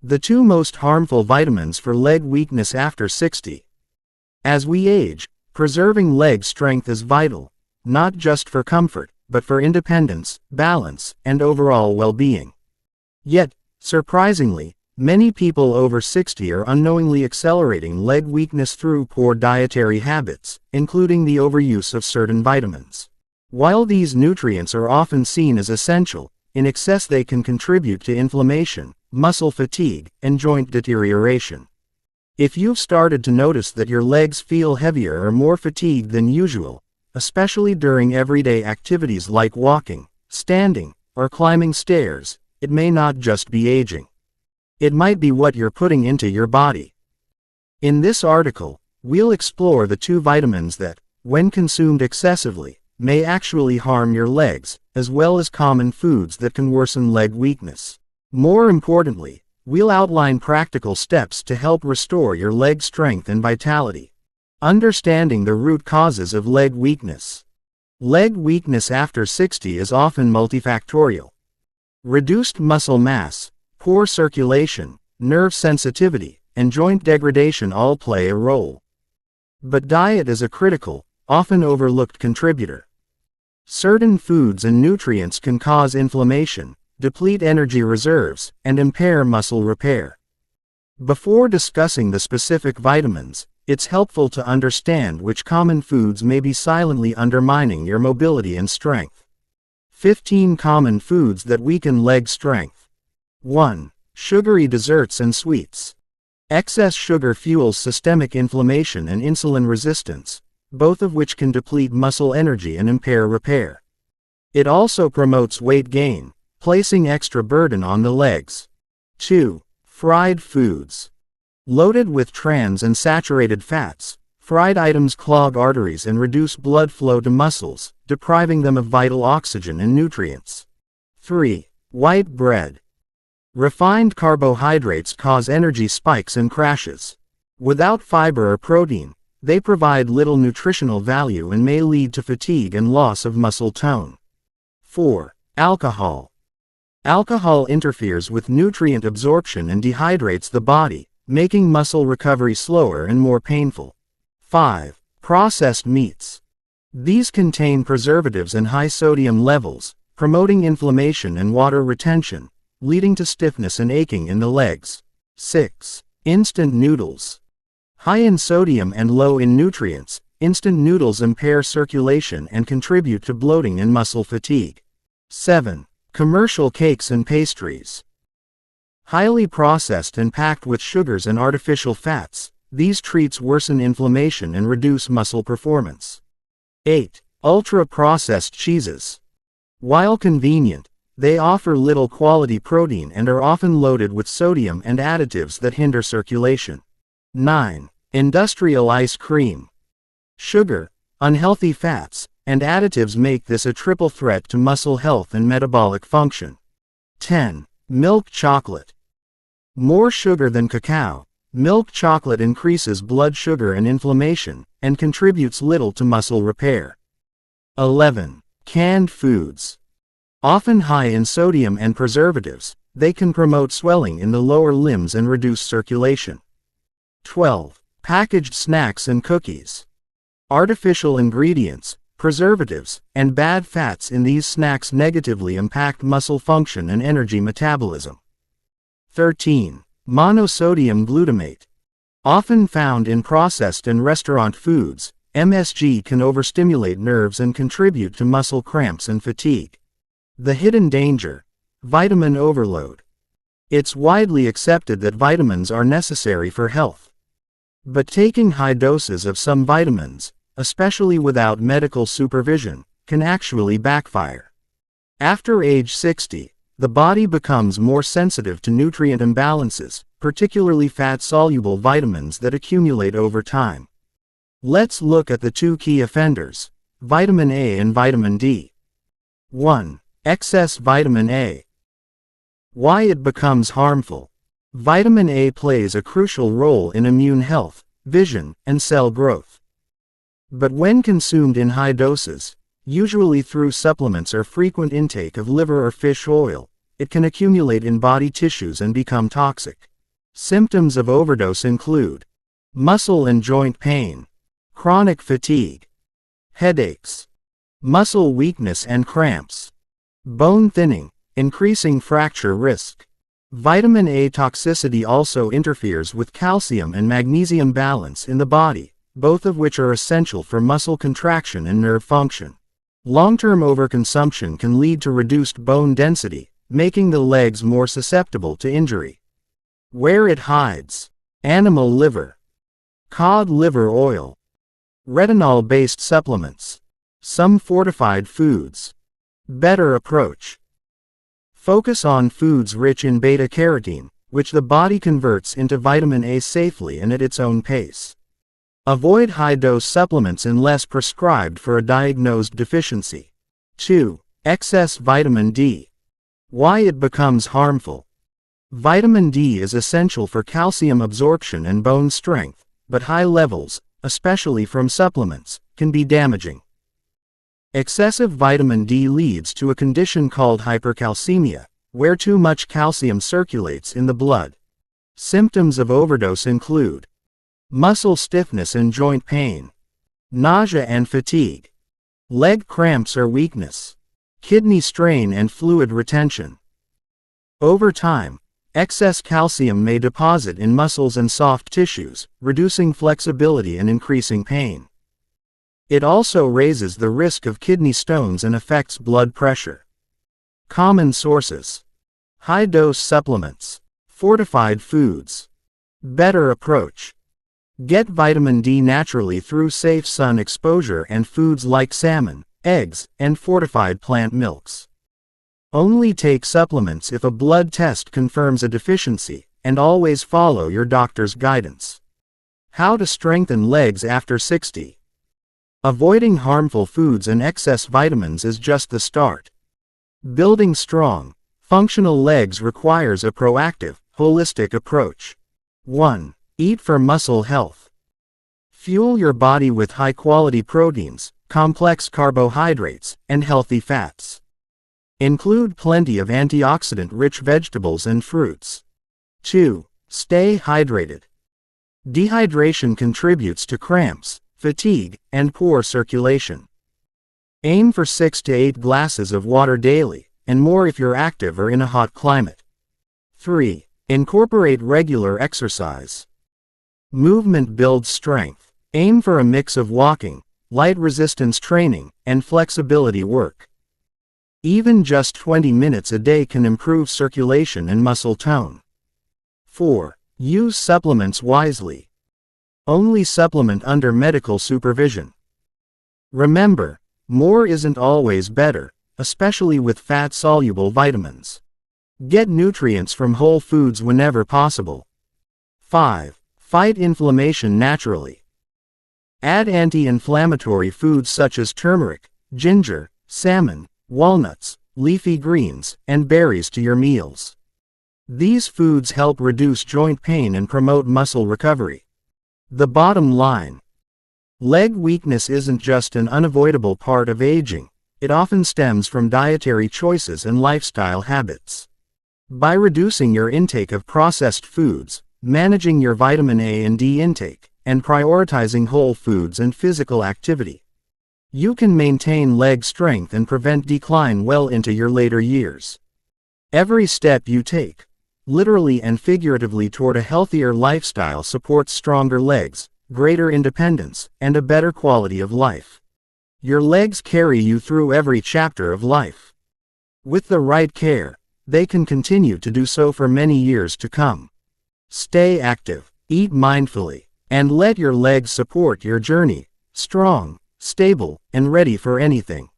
The two most harmful vitamins for leg weakness after 60. As we age, preserving leg strength is vital, not just for comfort, but for independence, balance, and overall well-being. Yet, surprisingly, many people over 60 are unknowingly accelerating leg weakness through poor dietary habits, including the overuse of certain vitamins. While these nutrients are often seen as essential, in excess they can contribute to inflammation, muscle fatigue, and joint deterioration. If you've started to notice that your legs feel heavier or more fatigued than usual, especially during everyday activities like walking, standing, or climbing stairs, it may not just be aging. It might be what you're putting into your body. In this article, we'll explore the two vitamins that, when consumed excessively, may actually harm your legs, as well as common foods that can worsen leg weakness. More importantly, we'll outline practical steps to help restore your leg strength and vitality. Understanding the root causes of leg weakness. Leg weakness after 60 is often multifactorial. Reduced muscle mass, poor circulation, nerve sensitivity, and joint degradation all play a role. But diet is a critical, often overlooked contributor. Certain foods and nutrients can cause inflammation, deplete energy reserves, and impair muscle repair. Before discussing the specific vitamins, it's helpful to understand which common foods may be silently undermining your mobility and strength. 15 common foods that weaken leg strength. 1. Sugary desserts and sweets. Excess sugar fuels systemic inflammation and insulin resistance, both of which can deplete muscle energy and impair repair. It also promotes weight gain, placing extra burden on the legs. 2. Fried foods. Loaded with trans and saturated fats, fried items clog arteries and reduce blood flow to muscles, depriving them of vital oxygen and nutrients. 3. White bread. Refined carbohydrates cause energy spikes and crashes. Without fiber or protein, they provide little nutritional value and may lead to fatigue and loss of muscle tone. 4. Alcohol. Alcohol interferes with nutrient absorption and dehydrates the body, making muscle recovery slower and more painful. 5. Processed meats. These contain preservatives and high sodium levels, promoting inflammation and water retention, leading to stiffness and aching in the legs. 6. Instant noodles. High in sodium and low in nutrients, instant noodles impair circulation and contribute to bloating and muscle fatigue. 7. Commercial cakes and pastries. Highly processed and packed with sugars and artificial fats, these treats worsen inflammation and reduce muscle performance. 8. Ultra-processed cheeses. While convenient, they offer little quality protein and are often loaded with sodium and additives that hinder circulation. 9. Industrial ice cream. Sugar, unhealthy fats, and additives make this a triple threat to muscle health and metabolic function. 10. Milk chocolate. More sugar than cacao, milk chocolate increases blood sugar and inflammation, and contributes little to muscle repair. 11. Canned foods. Often high in sodium and preservatives, they can promote swelling in the lower limbs and reduce circulation. 12. Packaged snacks and cookies. Artificial ingredients, preservatives, and bad fats in these snacks negatively impact muscle function and energy metabolism. 13. Monosodium glutamate. Often found in processed and restaurant foods, MSG can overstimulate nerves and contribute to muscle cramps and fatigue. The hidden danger: vitamin overload. It's widely accepted that vitamins are necessary for health. But taking high doses of some vitamins, especially without medical supervision, can actually backfire. After age 60, the body becomes more sensitive to nutrient imbalances, particularly fat-soluble vitamins that accumulate over time. Let's look at the two key offenders, vitamin A and vitamin D. 1. Excess vitamin A. Why it becomes harmful. Vitamin A plays a crucial role in immune health, vision, and cell growth. But when consumed in high doses, usually through supplements or frequent intake of liver or fish oil, it can accumulate in body tissues and become toxic. Symptoms of overdose include muscle and joint pain, chronic fatigue, headaches, muscle weakness and cramps, bone thinning, increasing fracture risk. Vitamin A toxicity also interferes with calcium and magnesium balance in the body, both of which are essential for muscle contraction and nerve function. Long-term overconsumption can lead to reduced bone density, making the legs more susceptible to injury. Where it hides: animal liver, cod liver oil, retinol-based supplements, some fortified foods. Better approach: focus on foods rich in beta-carotene, which the body converts into vitamin A safely and at its own pace. Avoid high-dose supplements unless prescribed for a diagnosed deficiency. 2. Excess vitamin D. Why it becomes harmful. Vitamin D is essential for calcium absorption and bone strength, but high levels, especially from supplements, can be damaging. Excessive vitamin D leads to a condition called hypercalcemia, where too much calcium circulates in the blood. Symptoms of overdose include muscle stiffness and joint pain, nausea and fatigue, leg cramps or weakness, kidney strain and fluid retention. Over time, excess calcium may deposit in muscles and soft tissues, reducing flexibility and increasing pain. It also raises the risk of kidney stones and affects blood pressure. Common sources: high-dose supplements, fortified foods. Better approach: get vitamin D naturally through safe sun exposure and foods like salmon, eggs, and fortified plant milks. Only take supplements if a blood test confirms a deficiency, and always follow your doctor's guidance. How to strengthen legs after 60. Avoiding harmful foods and excess vitamins is just the start. Building strong, functional legs requires a proactive, holistic approach. 1. Eat for muscle health. Fuel your body with high-quality proteins, complex carbohydrates, and healthy fats. Include plenty of antioxidant-rich vegetables and fruits. 2. Stay hydrated. Dehydration contributes to cramps, fatigue, and poor circulation. Aim for 6 to 8 glasses of water daily, and more if you're active or in a hot climate. 3. Incorporate regular exercise. Movement builds strength. Aim for a mix of walking, light resistance training, and flexibility work. Even just 20 minutes a day can improve circulation and muscle tone. 4. Use supplements wisely. Only supplement under medical supervision. Remember, more isn't always better, especially with fat-soluble vitamins. Get nutrients from whole foods whenever possible. 5. Fight inflammation naturally. Add anti-inflammatory foods such as turmeric, ginger, salmon, walnuts, leafy greens, and berries to your meals. These foods help reduce joint pain and promote muscle recovery. The bottom line: leg weakness isn't just an unavoidable part of aging, it often stems from dietary choices and lifestyle habits. By reducing your intake of processed foods, managing your vitamin A and D intake, and prioritizing whole foods and physical activity, you can maintain leg strength and prevent decline well into your later years. Every step you take, literally and figuratively, toward a healthier lifestyle supports stronger legs, greater independence, and a better quality of life. Your legs carry you through every chapter of life. With the right care, they can continue to do so for many years to come. Stay active, eat mindfully, and let your legs support your journey, strong, stable, and ready for anything.